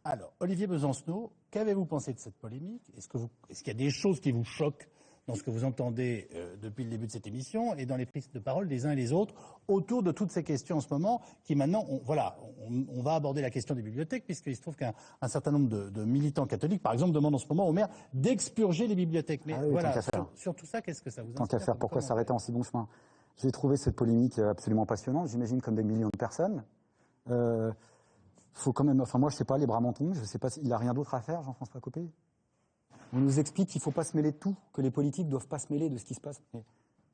Alors, Olivier Besancenot, qu'avez-vous pensé de cette polémique? Est-ce qu'il y a des choses qui vous choquent dans ce que vous entendez depuis le début de cette émission et dans les prises de parole des uns et des autres autour de toutes ces questions en ce moment qui maintenant, on va aborder la question des bibliothèques puisqu'il se trouve qu'un certain nombre de militants catholiques, par exemple, demandent en ce moment au maire d'expurger les bibliothèques. Mais voilà, sur tout ça, qu'est-ce que ça vous inspire? Tant qu'à faire, pourquoi s'arrêter en si bon chemin? J'ai trouvé cette polémique absolument passionnante, j'imagine comme des millions de personnes. Faut quand même, moi je sais pas, les Bramanton, je sais pas s'il a rien d'autre à faire, Jean-François Copé. On nous explique qu'il faut pas se mêler de tout, que les politiques doivent pas se mêler de ce qui se passe. Mais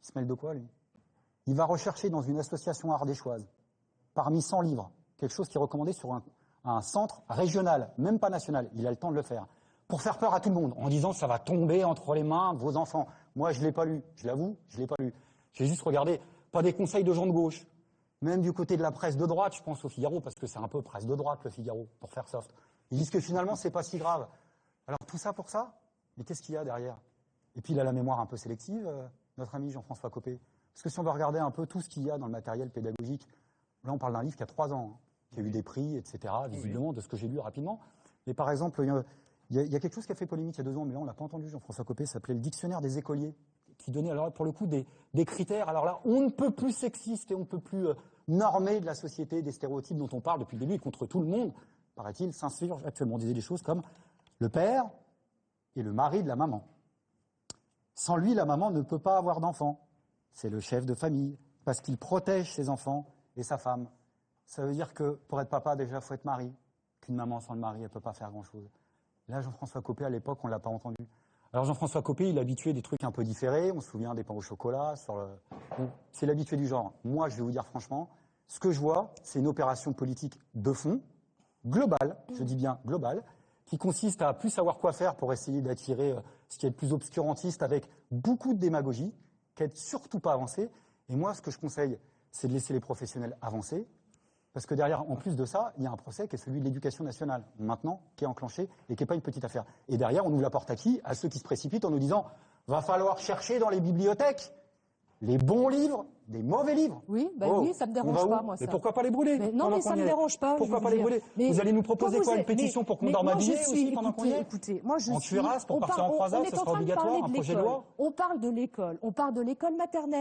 il se mêle de quoi, lui? Il va rechercher dans une association ardéchoise, parmi 100 livres, quelque chose qui est recommandé sur un centre régional, même pas national, il a le temps de le faire, pour faire peur à tout le monde, en disant ça va tomber entre les mains de vos enfants. Moi je l'ai pas lu, je l'avoue, je l'ai pas lu. J'ai juste regardé, pas des conseils de gens de gauche. Même du côté de la presse de droite, je pense au Figaro, parce que c'est un peu presse de droite, le Figaro, pour faire soft. Ils disent que finalement, c'est pas si grave. Alors, tout ça pour ça? Mais qu'est-ce qu'il y a derrière? Et puis, il a la mémoire un peu sélective, notre ami Jean-François Copé. Parce que si on veut regarder un peu tout ce qu'il y a dans le matériel pédagogique, là, on parle d'un livre qui a 3 ans, hein, qui a eu des prix, etc., visiblement, de ce que j'ai lu rapidement. Mais par exemple, il y a quelque chose qui a fait polémique il y a 2 ans, mais là, on l'a pas entendu, Jean-François Copé, ça s'appelait le Dictionnaire des écoliers, qui donnait, alors pour le coup, des critères. Alors là, on ne peut plus sexiste et on ne peut plus normé de la société, des stéréotypes dont on parle depuis le début et contre tout le monde, paraît-il, s'insurge actuellement. On disait des choses comme le père est le mari de la maman. Sans lui, la maman ne peut pas avoir d'enfant. C'est le chef de famille, parce qu'il protège ses enfants et sa femme. Ça veut dire que pour être papa, déjà, il faut être mari. Qu'une maman sans le mari, elle ne peut pas faire grand-chose. Là, Jean-François Copé, à l'époque, on ne l'a pas entendu. Alors Jean-François Copé, il est habitué des trucs un peu différés. On se souvient des pains au chocolat. Bon, c'est l'habitué du genre. Moi, je vais vous dire franchement, ce que je vois, c'est une opération politique de fond, globale, je dis bien globale, qui consiste à plus savoir quoi faire pour essayer d'attirer ce qui est le plus obscurantiste avec beaucoup de démagogie, qui n'est surtout pas avancée. Et moi, ce que je conseille, c'est de laisser les professionnels avancer. Parce que derrière, en plus de ça, il y a un procès qui est celui de l'éducation nationale, maintenant, qui est enclenché et qui n'est pas une petite affaire. Et derrière, on ouvre la porte à qui? À ceux qui se précipitent en nous disant « va falloir chercher dans les bibliothèques les bons livres, des mauvais livres. » Oui, oui, ça me dérange pas, moi, ça. Mais pourquoi pas les brûler? Non, mais ça me dérange pas. Pourquoi pas les brûler? Vous allez nous proposer quoi? Une pétition pour qu'on dorme habillé aussi pendant qu'on y est? Écoutez, moi je en cuirasse, pour partir en croisade, ce sera obligatoire, un projet de loi? On parle de l'école maternelle.